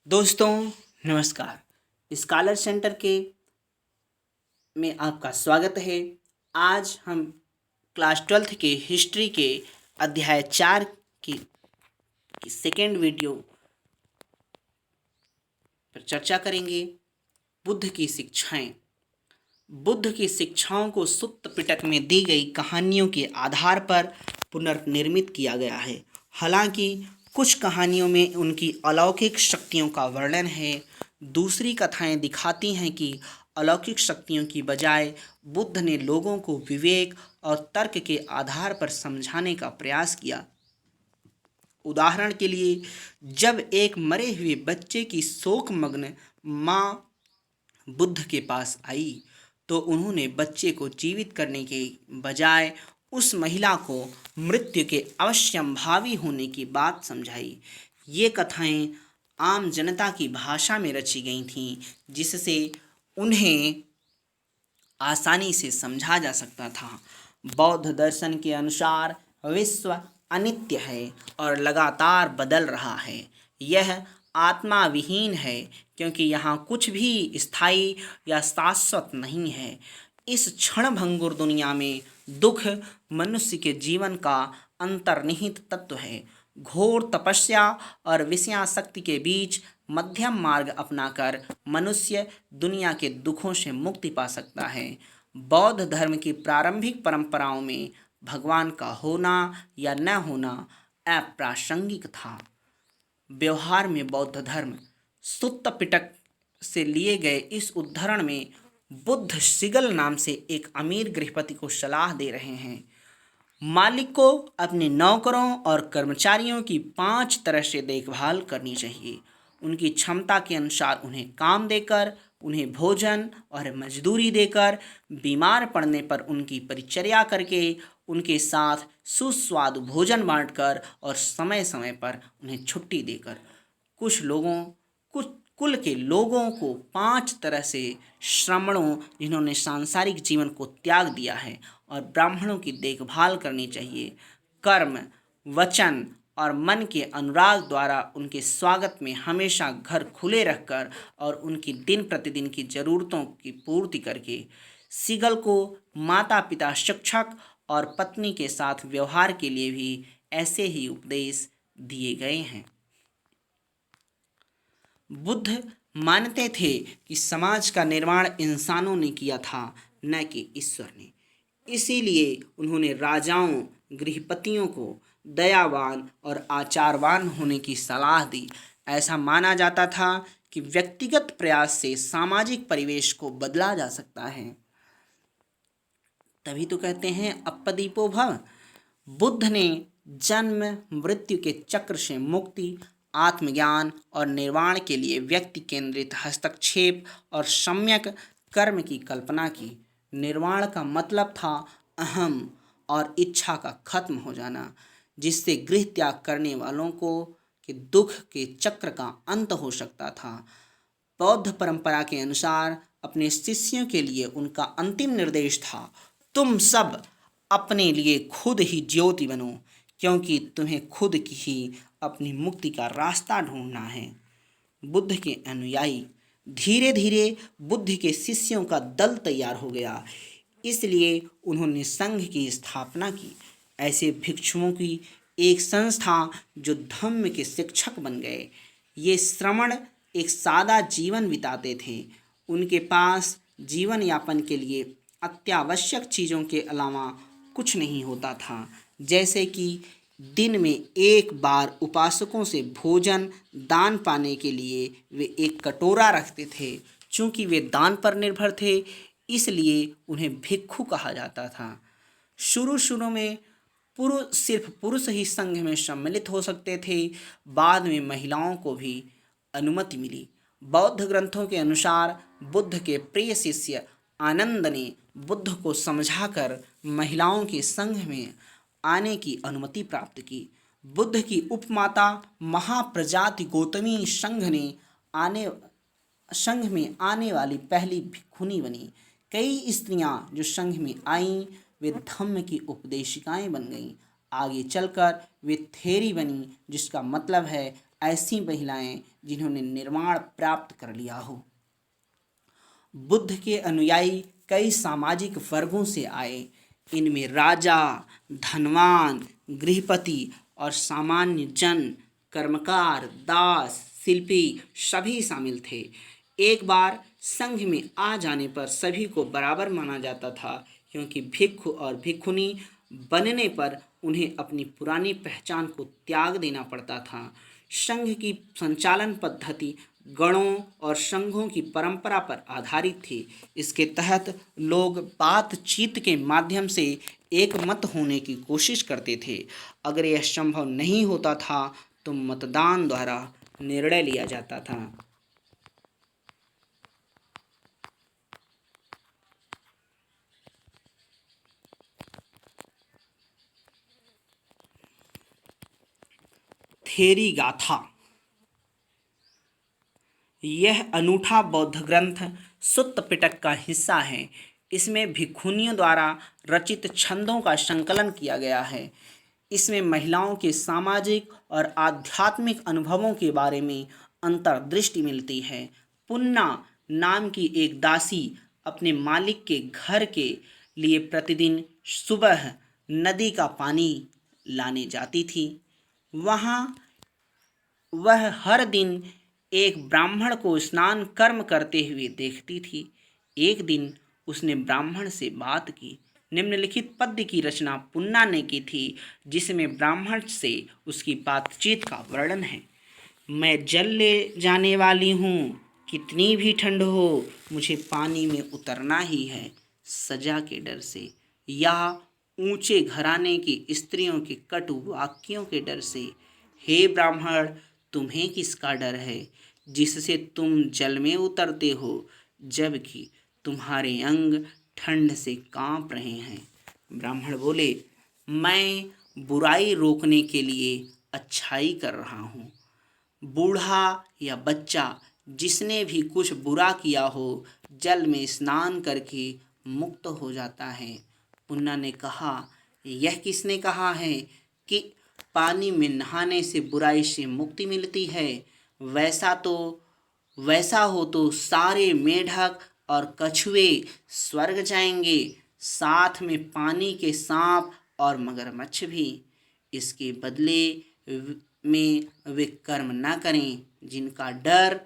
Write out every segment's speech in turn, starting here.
दोस्तों नमस्कार। Scholar centre के में आपका स्वागत है। आज हम क्लास 12th के हिस्ट्री के अध्याय 4 की सेकेंड वीडियो पर चर्चा करेंगे। बुद्ध की शिक्षाएं। बुद्ध की शिक्षाओं को सुत्त पिटक में दी गई कहानियों के आधार पर पुनर्निर्मित किया गया है। हालांकि कुछ कहानियों में उनकी अलौकिक शक्तियों का वर्णन है, दूसरी कथाएं दिखाती हैं कि अलौकिक शक्तियों की बजाय बुद्ध ने लोगों को विवेक और तर्क के आधार पर समझाने का प्रयास किया। उदाहरण के लिए, जब एक मरे हुए बच्चे की शोकमग्न माँ बुद्ध के पास आई तो उन्होंने बच्चे को जीवित करने के बजाय उस महिला को मृत्यु के अवश्यंभावी होने की बात समझाई। ये कथाएं आम जनता की भाषा में रची गई थीं, जिससे उन्हें आसानी से समझा जा सकता था। बौद्ध दर्शन के अनुसार विश्व अनित्य है और लगातार बदल रहा है। यह आत्मा विहीन है क्योंकि यहाँ कुछ भी स्थायी या शाश्वत नहीं है। इस क्षणभंगुर दुनिया में दुख मनुष्य के जीवन का अंतर्निहित तत्व है। घोर तपस्या और विषयासक्ति के बीच मध्यम मार्ग अपनाकर मनुष्य दुनिया के दुखों से मुक्ति पा सकता है। बौद्ध धर्म की प्रारंभिक परंपराओं में भगवान का होना या न होना अप्रासंगिक था। व्यवहार में बौद्ध धर्म सुत्त पिटक से लिए गए इस उद्धरण में बुद्ध सिगल नाम से एक अमीर गृहपति को सलाह दे रहे हैं। मालिक को अपने नौकरों और कर्मचारियों की 5 तरह से देखभाल करनी चाहिए। उनकी क्षमता के अनुसार उन्हें काम देकर, उन्हें भोजन और मजदूरी देकर, बीमार पड़ने पर उनकी परिचर्या करके, उनके साथ सुस्वादु भोजन बांटकर और समय समय पर उन्हें छुट्टी देकर। कुछ कुल के लोगों को 5 तरह से श्रमणों, जिन्होंने सांसारिक जीवन को त्याग दिया है, और ब्राह्मणों की देखभाल करनी चाहिए। कर्म, वचन और मन के अनुराग द्वारा उनके स्वागत में हमेशा घर खुले रखकर और उनकी दिन प्रतिदिन की ज़रूरतों की पूर्ति करके। सिगल को माता पिता, शिक्षक और पत्नी के साथ व्यवहार के लिए भी ऐसे ही उपदेश दिए गए हैं। बुद्ध मानते थे कि समाज का निर्माण इंसानों ने किया था, न कि ईश्वर ने। इसीलिए उन्होंने राजाओं, गृहपतियों को दयावान और आचारवान होने की सलाह दी। ऐसा माना जाता था कि व्यक्तिगत प्रयास से सामाजिक परिवेश को बदला जा सकता है। तभी तो कहते हैं अपदीपो भव। बुद्ध ने जन्म मृत्यु के चक्र से मुक्ति, आत्मज्ञान और निर्वाण के लिए व्यक्ति केंद्रित हस्तक्षेप और सम्यक कर्म की कल्पना की। निर्वाण का मतलब था अहम और इच्छा का खत्म हो जाना, जिससे गृह त्याग करने वालों को के दुख के चक्र का अंत हो सकता था। बौद्ध परंपरा के अनुसार अपने शिष्यों के लिए उनका अंतिम निर्देश था, तुम सब अपने लिए खुद ही ज्योति बनो, क्योंकि तुम्हें खुद की ही अपनी मुक्ति का रास्ता ढूंढना है। बुद्ध के अनुयायी धीरे धीरे बुद्ध के शिष्यों का दल तैयार हो गया, इसलिए उन्होंने संघ की स्थापना की। ऐसे भिक्षुओं की एक संस्था जो धम्म के शिक्षक बन गए। ये श्रमण एक सादा जीवन बिताते थे। उनके पास जीवन यापन के लिए अत्यावश्यक चीज़ों के अलावा कुछ नहीं होता था, जैसे कि दिन में एक बार उपासकों से भोजन दान पाने के लिए वे एक कटोरा रखते थे। चूँकि वे दान पर निर्भर थे, इसलिए उन्हें भिक्षु कहा जाता था। शुरू में सिर्फ पुरुष ही संघ में सम्मिलित हो सकते थे। बाद में महिलाओं को भी अनुमति मिली। बौद्ध ग्रंथों के अनुसार बुद्ध के प्रिय शिष्य आनंद ने बुद्ध को समझाकर महिलाओं के संघ में आने की अनुमति प्राप्त की। बुद्ध की उपमाता महाप्रजाति गौतमी संघ में आने वाली पहली भिक्षुणी बनी। कई स्त्रियां जो संघ में आईं वे धम्म की उपदेशिकाएं बन गईं। आगे चलकर वे थेरी बनी, जिसका मतलब है ऐसी महिलाएं जिन्होंने निर्वाण प्राप्त कर लिया हो। बुद्ध के अनुयायी कई सामाजिक वर्गों से आए। इनमें राजा, धनवान, गृहपति और सामान्य जन, कर्मकार, दास, शिल्पी सभी शामिल थे। एक बार संघ में आ जाने पर सभी को बराबर माना जाता था, क्योंकि भिक्षु और भिक्षुनी बनने पर उन्हें अपनी पुरानी पहचान को त्याग देना पड़ता था। संघ की संचालन पद्धति गणों और संघों की परंपरा पर आधारित थी। इसके तहत लोग बातचीत के माध्यम से एक मत होने की कोशिश करते थे। अगर यह संभव नहीं होता था तो मतदान द्वारा निर्णय लिया जाता था। थेरी गाथा। यह अनूठा बौद्ध ग्रंथ सुत्त पिटक का हिस्सा है। इसमें भिक्षुनियों द्वारा रचित छंदों का संकलन किया गया है। इसमें महिलाओं के सामाजिक और आध्यात्मिक अनुभवों के बारे में अंतर्दृष्टि मिलती है। पुन्ना नाम की एक दासी अपने मालिक के घर के लिए प्रतिदिन सुबह नदी का पानी लाने जाती थी। वहाँ वह हर दिन एक ब्राह्मण को स्नान कर्म करते हुए देखती थी। एक दिन उसने ब्राह्मण से बात की। निम्नलिखित पद्य की रचना पुन्ना ने की थी, जिसमें ब्राह्मण से उसकी बातचीत का वर्णन है। मैं जल ले जाने वाली हूँ, कितनी भी ठंड हो मुझे पानी में उतरना ही है, सजा के डर से या ऊंचे घराने की स्त्रियों के कटु वाक्यों के डर से। हे ब्राह्मण, तुम्हें किसका डर है जिससे तुम जल में उतरते हो, जबकि तुम्हारे अंग ठंड से कांप रहे हैं। ब्राह्मण बोले, मैं बुराई रोकने के लिए अच्छाई कर रहा हूँ। बूढ़ा या बच्चा जिसने भी कुछ बुरा किया हो, जल में स्नान करके मुक्त हो जाता है। पुन्ना ने कहा, यह किसने कहा है कि पानी में नहाने से बुराई से मुक्ति मिलती है? वैसा हो तो सारे मेढक और कछुए स्वर्ग जाएंगे, साथ में पानी के सांप और मगरमच्छ भी। इसके बदले में वे कर्म न करें जिनका डर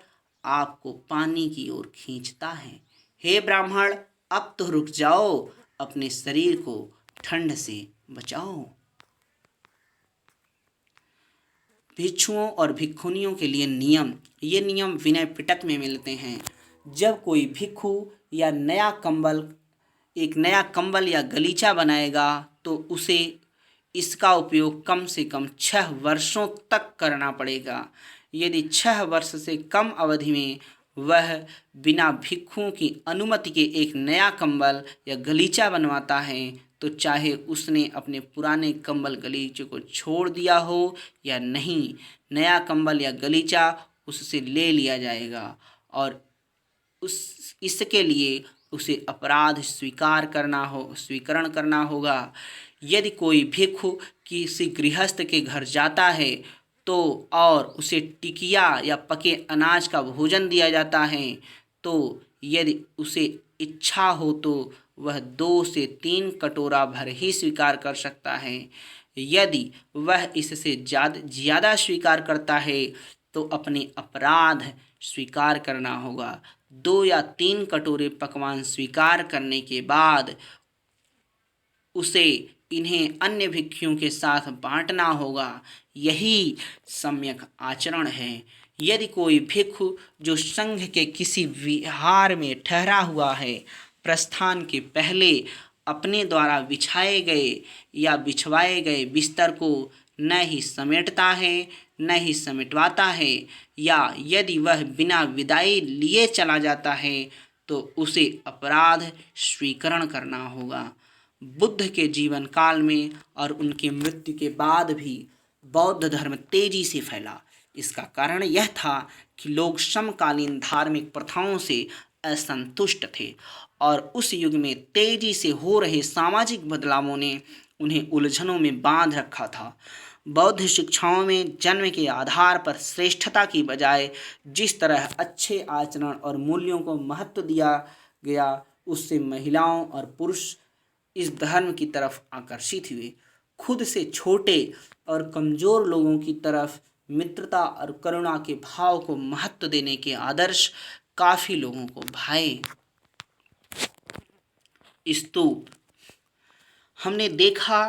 आपको पानी की ओर खींचता है। हे ब्राह्मण, अब तो रुक जाओ, अपने शरीर को ठंड से बचाओ। भिक्षुओं और भिक्षुनियों के लिए नियम। ये नियम विनय पिटक में मिलते हैं। जब कोई भिक्षु या एक नया कंबल या गलीचा बनाएगा तो उसे इसका उपयोग कम से कम 6 वर्षों तक करना पड़ेगा। यदि 6 वर्ष से कम अवधि में वह बिना भिक्षुओं की अनुमति के एक नया कंबल या गलीचा बनवाता है तो चाहे उसने अपने पुराने कंबल गलीचे को छोड़ दिया हो या नहीं, नया कंबल या गलीचा उससे ले लिया जाएगा और इसके लिए उसे अपराध स्वीकरण करना होगा। यदि कोई भिक्षु किसी गृहस्थ के घर जाता है तो और उसे टिकिया या पके अनाज का भोजन दिया जाता है तो यदि उसे इच्छा हो तो वह 2 से 3 कटोरा भर ही स्वीकार कर सकता है। यदि वह इससे ज़्यादा स्वीकार करता है तो अपने अपराध स्वीकार करना होगा। 2 या 3 कटोरे पकवान स्वीकार करने के बाद उसे इन्हें अन्य भिक्षुओं के साथ बांटना होगा। यही सम्यक आचरण है। यदि कोई भिक्षु जो संघ के किसी विहार में ठहरा हुआ है, प्रस्थान के पहले अपने द्वारा बिछाए गए या बिछवाए गए बिस्तर को न ही समेटता है न ही समेटवाता है, या यदि वह बिना विदाई लिए चला जाता है तो उसे अपराध स्वीकरण करना होगा। बुद्ध के जीवन काल में और उनकी मृत्यु के बाद भी बौद्ध धर्म तेजी से फैला। इसका कारण यह था कि लोग समकालीन धार्मिक प्रथाओं से असंतुष्ट थे और उस युग में तेजी से हो रहे सामाजिक बदलावों ने उन्हें उलझनों में बांध रखा था। बौद्ध शिक्षाओं में जन्म के आधार पर श्रेष्ठता की बजाय जिस तरह अच्छे आचरण और मूल्यों को महत्व दिया गया, उससे महिलाओं और पुरुष इस धर्म की तरफ आकर्षित हुए। खुद से छोटे और कमजोर लोगों की तरफ मित्रता और करुणा के भाव को महत्व देने के आदर्श काफी लोगों को भाए। स्तूप, हमने देखा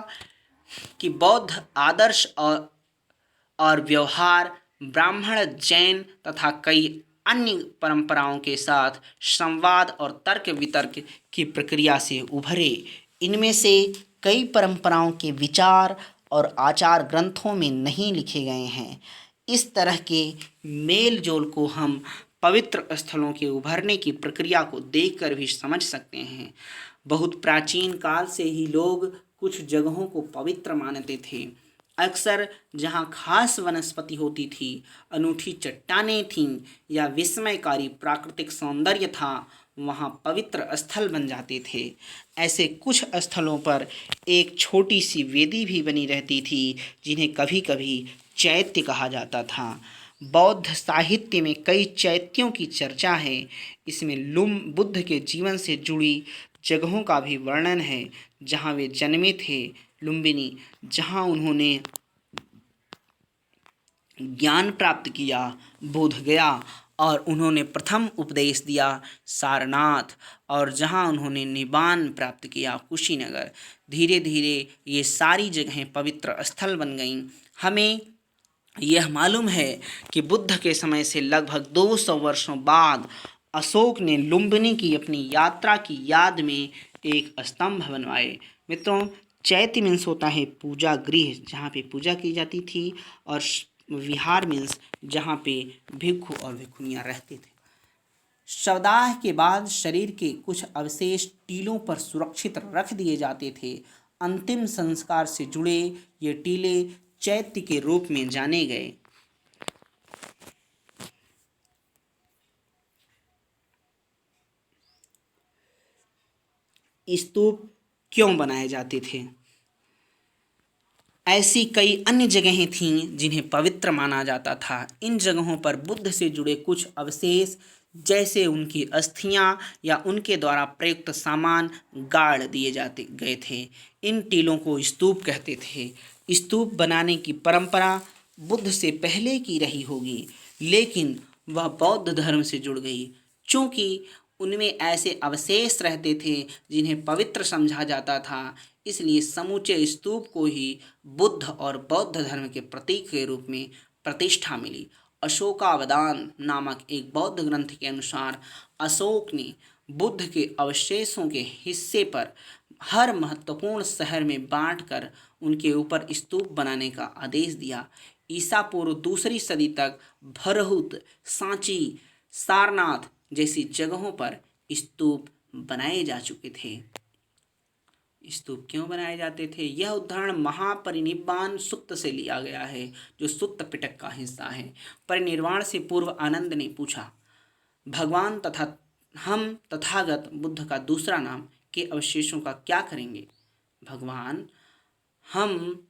कि बौद्ध आदर्श और व्यवहार ब्राह्मण, जैन तथा कई अन्य परंपराओं के साथ संवाद और तर्क वितर्क की प्रक्रिया से उभरे। इनमें से कई परंपराओं के विचार और आचार ग्रंथों में नहीं लिखे गए हैं। इस तरह के मेल जोल को हम पवित्र स्थलों के उभरने की प्रक्रिया को देखकर भी समझ सकते हैं। बहुत प्राचीन काल से ही लोग कुछ जगहों को पवित्र मानते थे। अक्सर जहाँ खास वनस्पति होती थी, अनूठी चट्टानें थीं या विस्मयकारी प्राकृतिक सौंदर्य था, वहाँ पवित्र स्थल बन जाते थे। ऐसे कुछ स्थलों पर एक छोटी सी वेदी भी बनी रहती थी, जिन्हें कभी कभी चैत्य कहा जाता था। बौद्ध साहित्य में कई चैत्यों की चर्चा है। इसमें बुद्ध के जीवन से जुड़ी जगहों का भी वर्णन है, जहाँ वे जन्मे थे। लुम्बिनी, जहाँ उन्होंने ज्ञान प्राप्त किया। बोध गया और उन्होंने प्रथम उपदेश दिया। सारनाथ, और जहाँ उन्होंने निब्बान प्राप्त किया। कुशीनगर। धीरे धीरे ये सारी जगहें पवित्र स्थल बन गईं। हमें यह मालूम है कि बुद्ध के समय से लगभग 200 वर्षों बाद अशोक ने लुम्बिनी की अपनी यात्रा की याद में एक स्तंभ बनवाए। मित्रों, चैत्य मीन्स होता है पूजा गृह, जहाँ पे पूजा की जाती थी, और विहार मीन्स जहाँ पे भिक्षु और भिक्षुनियाँ रहते थे। शवदाह के बाद शरीर के कुछ अवशेष टीलों पर सुरक्षित रख दिए जाते थे। अंतिम संस्कार से जुड़े ये टीले चैत्य के रूप में जाने गए। स्तूप क्यों बनाए जाते थे? ऐसी कई अन्य जगहें थीं जिन्हें पवित्र माना जाता था। इन जगहों पर बुद्ध से जुड़े कुछ अवशेष, जैसे उनकी अस्थियां या उनके द्वारा प्रयुक्त सामान, गाड़ दिए जाते गए थे। इन टीलों को स्तूप कहते थे। स्तूप बनाने की परंपरा बुद्ध से पहले की रही होगी, लेकिन वह बौद्ध धर्म से जुड़ गई। चूँकि उनमें ऐसे अवशेष रहते थे जिन्हें पवित्र समझा जाता था, इसलिए समूचे स्तूप को ही बुद्ध और बौद्ध धर्म के प्रतीक के रूप में प्रतिष्ठा मिली। अशोकावदान नामक एक बौद्ध ग्रंथ के अनुसार अशोक ने बुद्ध के अवशेषों के हिस्से पर हर महत्वपूर्ण शहर में बांटकर उनके ऊपर स्तूप बनाने का आदेश दिया। ईसा पूर्व 2री सदी तक भरहुत, सांची, सारनाथ जैसी जगहों पर स्तूप बनाए जा चुके थे। स्तूप क्यों बनाए जाते थे? यह उदाहरण महापरिनिर्वाण सुत्त से लिया गया है, जो सुत्त पिटक का हिस्सा है। परिनिर्वाण से पूर्व आनंद ने पूछा, भगवान तथा हम तथागत बुद्ध का दूसरा नाम के अवशेषों का क्या करेंगे? भगवान, हम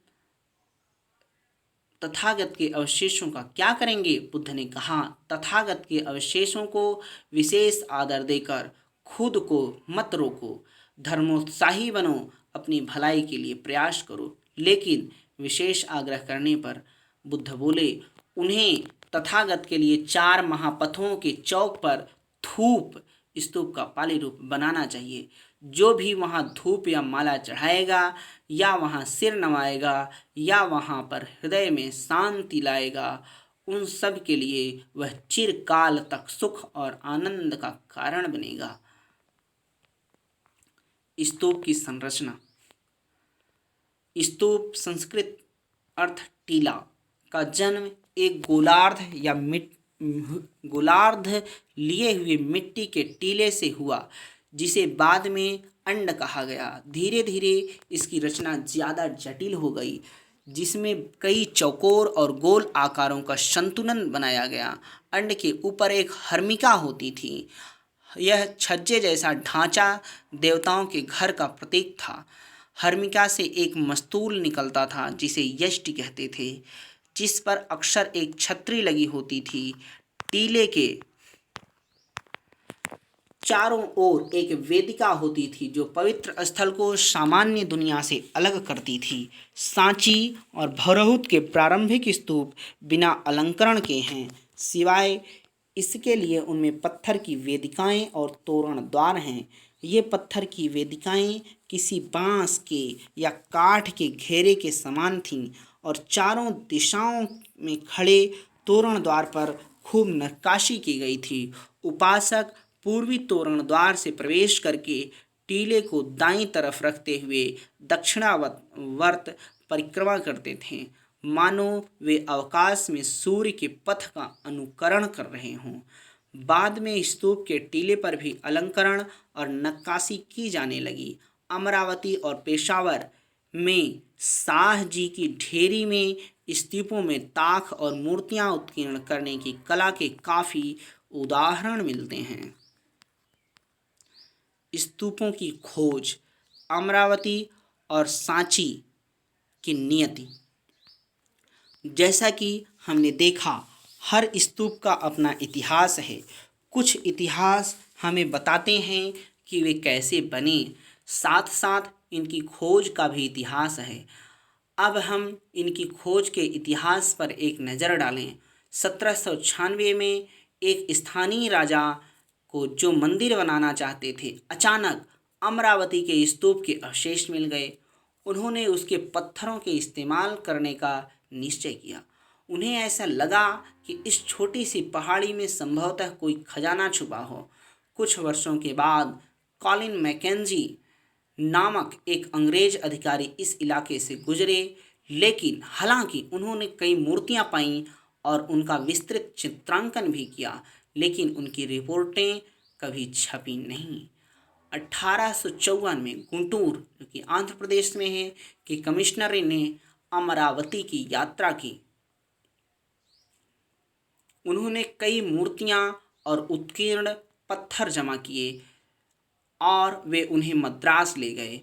तथागत के अवशेषों का क्या करेंगे? बुद्ध ने कहा, तथागत के अवशेषों को विशेष आदर देकर खुद को मत रोको। धर्मोत्साही बनो, अपनी भलाई के लिए प्रयास करो। लेकिन विशेष आग्रह करने पर बुद्ध बोले, उन्हें तथागत के लिए 4 महापथों के चौक पर धूप स्तूप का पाली रूप बनाना चाहिए। जो भी वहाँ धूप या माला चढ़ाएगा, या वहाँ सिर नवाएगा, या वहाँ पर हृदय में शांति लाएगा, उन सब के लिए वह चिरकाल तक सुख और आनंद का कारण बनेगा। स्तूप की संरचना। स्तूप संस्कृत अर्थ टीला का जन्म एक गोलार्ध लिए हुए मिट्टी के टीले से हुआ, जिसे बाद में अंड कहा गया। धीरे धीरे इसकी रचना ज़्यादा जटिल हो गई, जिसमें कई चौकोर और गोल आकारों का संतुलन बनाया गया। अंड के ऊपर एक हर्मिका होती थी। यह छज्जे जैसा ढांचा देवताओं के घर का प्रतीक था। हर्मिका से एक मस्तूल निकलता था जिसे यष्टि कहते थे, जिस पर अक्सर एक छतरी लगी होती थी। टीले के चारों ओर एक वेदिका होती थी जो पवित्र स्थल को सामान्य दुनिया से अलग करती थी। सांची और भौरहुत के प्रारंभिक स्तूप बिना अलंकरण के हैं, सिवाय इसके लिए उनमें पत्थर की वेदिकाएं और तोरण द्वार हैं। ये पत्थर की वेदिकाएं किसी बांस के या काठ के घेरे के समान थीं और चारों दिशाओं में खड़े तोरण द्वार पर खूब नक्काशी की गई थी। उपासक पूर्वी तोरण द्वार से प्रवेश करके टीले को दाईं तरफ रखते हुए दक्षिणावर्त परिक्रमा करते थे, मानो वे अवकाश में सूर्य के पथ का अनुकरण कर रहे हों। बाद में स्तूप के टीले पर भी अलंकरण और नक्काशी की जाने लगी। अमरावती और पेशावर में शाह जी की ढेरी में स्तूपों में ताख और मूर्तियां उत्कीर्ण करने की कला के काफ़ी उदाहरण मिलते हैं। स्तूपों की खोज, अमरावती और सांची की नियति। जैसा कि हमने देखा, हर स्तूप का अपना इतिहास है। कुछ इतिहास हमें बताते हैं कि वे कैसे बने, साथ साथ इनकी खोज का भी इतिहास है। अब हम इनकी खोज के इतिहास पर एक नज़र डालें। 1796 में एक स्थानीय राजा को जो मंदिर बनाना चाहते थे, अचानक अमरावती के स्तूप के अवशेष मिल गए। उन्होंने उसके पत्थरों के इस्तेमाल करने का निश्चय किया। उन्हें ऐसा लगा कि इस छोटी सी पहाड़ी में संभवतः कोई खजाना छुपा हो। कुछ वर्षों के बाद कॉलिन मैकेंजी नामक एक अंग्रेज अधिकारी इस इलाके से गुजरे, लेकिन हालांकि उन्होंने कई मूर्तियां पाईं और उनका विस्तृत चित्रांकन भी किया, लेकिन उनकी रिपोर्टें कभी छपी नहीं। 1854 में गुंटूर, जो कि आंध्र प्रदेश में है, के कमिश्नर ने अमरावती की यात्रा की। उन्होंने कई मूर्तियां और उत्कीर्ण पत्थर जमा किए और वे उन्हें मद्रास ले गए।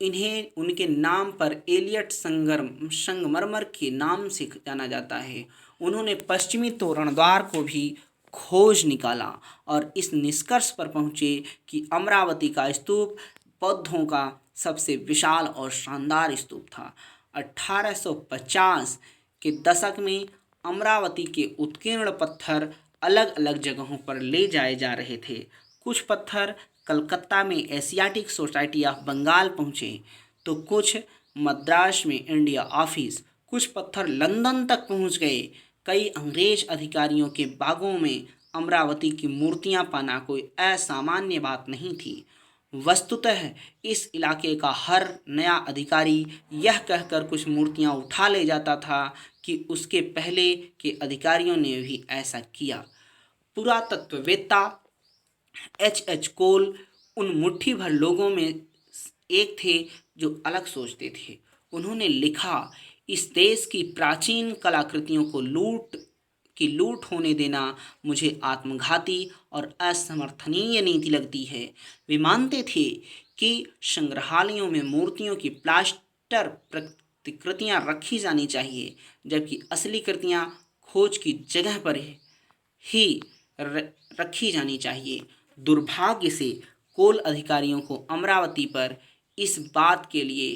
इन्हें उनके नाम पर एलियट संगमरमर के नाम से जाना जाता है। उन्होंने पश्चिमी तोरण द्वार को भी खोज निकाला और इस निष्कर्ष पर पहुँचे कि अमरावती का स्तूप बौद्धों का सबसे विशाल और शानदार स्तूप था। 1850 के दशक में अमरावती के उत्कीर्ण पत्थर अलग अलग जगहों पर ले जाए जा रहे थे। कुछ पत्थर कलकत्ता में एशियाटिक सोसाइटी ऑफ बंगाल पहुँचे, तो कुछ मद्रास में इंडिया ऑफिस, कुछ पत्थर लंदन तक पहुँच गए। कई अंग्रेज अधिकारियों के बागों में अमरावती की मूर्तियां पाना कोई असामान्य बात नहीं थी। वस्तुतः इस इलाके का हर नया अधिकारी यह कहकर कुछ मूर्तियां उठा ले जाता था कि उसके पहले के अधिकारियों ने भी ऐसा किया। पुरातत्ववेत्ता H. कोल उन मुट्ठी भर लोगों में एक थे जो अलग सोचते थे। उन्होंने लिखा, इस देश की प्राचीन कलाकृतियों को लूट होने देना मुझे आत्मघाती और असमर्थनीय नीति लगती है। वे मानते थे कि संग्रहालयों में मूर्तियों की प्लास्टर प्रतिकृतियां रखी जानी चाहिए, जबकि असली कृतियां खोज की जगह पर ही रखी जानी चाहिए। दुर्भाग्य से कोल अधिकारियों को अमरावती पर इस बात के लिए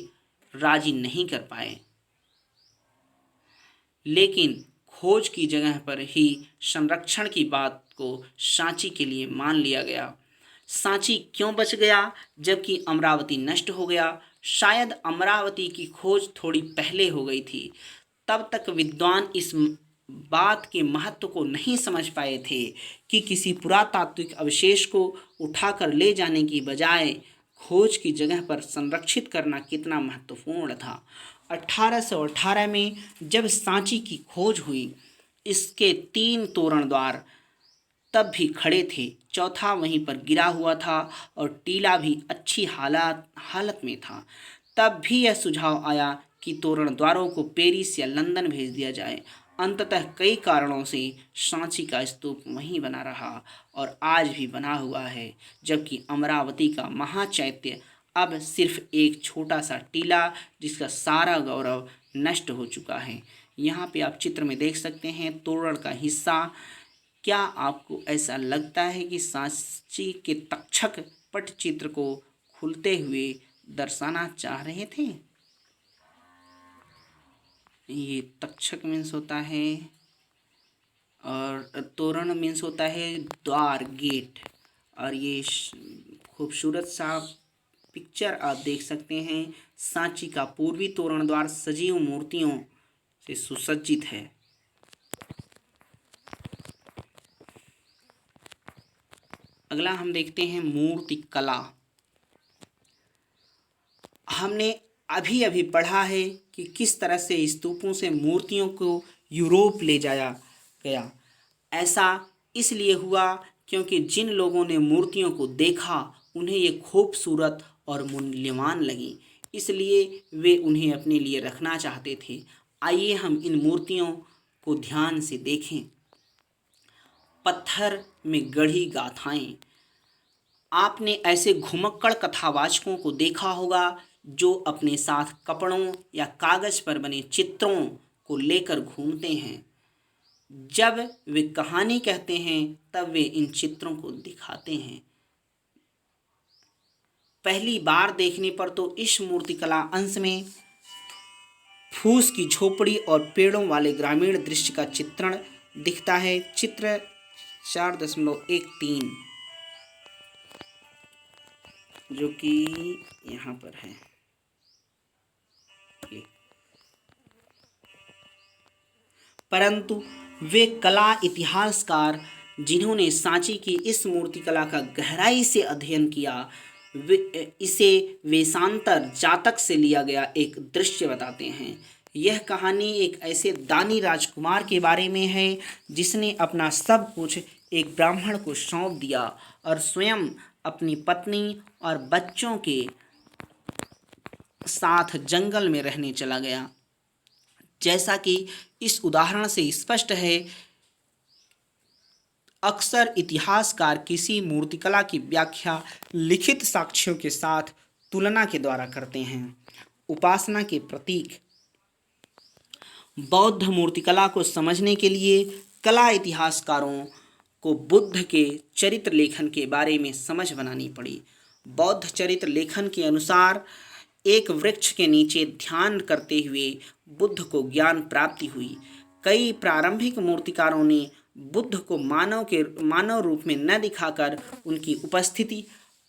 राजी नहीं कर पाए, लेकिन खोज की जगह पर ही संरक्षण की बात को सांची के लिए मान लिया गया। सांची क्यों बच गया जबकि अमरावती नष्ट हो गया? शायद अमरावती की खोज थोड़ी पहले हो गई थी। तब तक विद्वान इस बात के महत्व को नहीं समझ पाए थे कि किसी पुरातात्विक अवशेष को उठाकर ले जाने की बजाय खोज की जगह पर संरक्षित करना कितना महत्वपूर्ण था। 1818 में जब सांची की खोज हुई, इसके 3 तोरण द्वार तब भी खड़े थे, चौथा वहीं पर गिरा हुआ था और टीला भी अच्छी हालत में था। तब भी यह सुझाव आया कि तोरण द्वारों को पेरिस या लंदन भेज दिया जाए। अंततः कई कारणों से सांची का स्तूप वहीं बना रहा और आज भी बना हुआ है, जबकि अमरावती का महाचैत्य अब सिर्फ एक छोटा सा टीला जिसका सारा गौरव नष्ट हो चुका है। यहाँ पे आप चित्र में देख सकते हैं तोरण का हिस्सा। क्या आपको ऐसा लगता है कि सांची के तक्षक पटचित्र को खुलते हुए दर्शाना चाह रहे थे? ये तक्षक मीन्स होता है और तोरण मीन्स होता है द्वार, गेट। और ये खूबसूरत सा पिक्चर आप देख सकते हैं। सांची का पूर्वी तोरण द्वार सजीव मूर्तियों से सुसज्जित है। अगला हम देखते हैं मूर्ति कला। हमने अभी अभी पढ़ा है कि किस तरह से स्तूपों से मूर्तियों को यूरोप ले जाया गया। ऐसा इसलिए हुआ क्योंकि जिन लोगों ने मूर्तियों को देखा उन्हें ये खूबसूरत और मूल्यवान लगी, इसलिए वे उन्हें अपने लिए रखना चाहते थे। आइए हम इन मूर्तियों को ध्यान से देखें। पत्थर में गढ़ी गाथाएं। आपने ऐसे घुमक्कड़ कथावाचकों को देखा होगा जो अपने साथ कपड़ों या कागज पर बने चित्रों को लेकर घूमते हैं। जब वे कहानी कहते हैं तब वे इन चित्रों को दिखाते हैं। पहली बार देखने पर तो इस मूर्तिकला अंश में फूस की झोपड़ी और पेड़ों वाले ग्रामीण दृश्य का चित्रण दिखता है। चित्र 4.13 जो कि यहाँ पर है। परंतु वे कला इतिहासकार जिन्होंने सांची की इस मूर्तिकला का गहराई से अध्ययन किया, इसे वेशांतर जातक से लिया गया एक दृश्य बताते हैं। यह कहानी एक ऐसे दानी राजकुमार के बारे में है जिसने अपना सब कुछ एक ब्राह्मण को सौंप दिया और स्वयं अपनी पत्नी और बच्चों के साथ जंगल में रहने चला गया। जैसा कि इस उदाहरण से स्पष्ट है, अक्सर इतिहासकार किसी मूर्तिकला की व्याख्या लिखित साक्ष्यों के साथ तुलना के द्वारा करते हैं। उपासना के प्रतीक। बौद्ध मूर्तिकला को समझने के लिए कला इतिहासकारों को बुद्ध के चरित्र लेखन के बारे में समझ बनानी पड़ी। बौद्ध चरित्र लेखन के अनुसार एक वृक्ष के नीचे ध्यान करते हुए बुद्ध को ज्ञान प्राप्ति हुई। कई प्रारंभिक मूर्तिकारों ने बुद्ध को मानव रूप में न दिखाकर उनकी उपस्थिति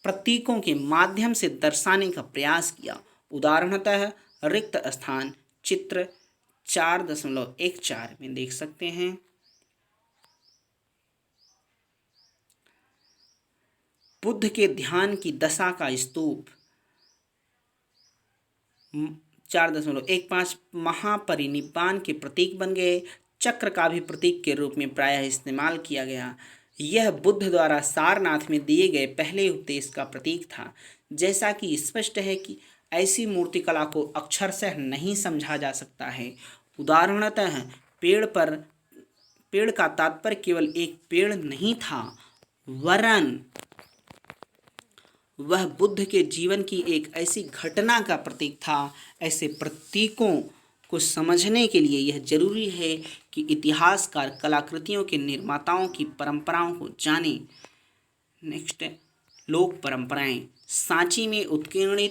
प्रतीकों के माध्यम से दर्शाने का प्रयास किया। उदाहरणतः रिक्त स्थान चित्र 4.14 में देख सकते हैं। बुद्ध के ध्यान की दशा का स्तूप 4.15 महापरिनिब्बाण के प्रतीक बन गए। चक्र का भी प्रतीक के रूप में प्रायः इस्तेमाल किया गया। यह बुद्ध द्वारा सारनाथ में दिए गए पहले उपदेश का प्रतीक था। जैसा कि स्पष्ट है कि ऐसी मूर्तिकला को अक्षरशः नहीं समझा जा सकता है। उदाहरणतः पेड़ का तात्पर्य केवल एक पेड़ नहीं था, वरन वह बुद्ध के जीवन की एक ऐसी घटना का प्रतीक था। ऐसे प्रतीकों को समझने के लिए यह जरूरी है कि इतिहासकार कलाकृतियों के निर्माताओं की परंपराओं को जाने। नेक्स्ट, लोक परंपराएं। सांची में उत्कीर्णित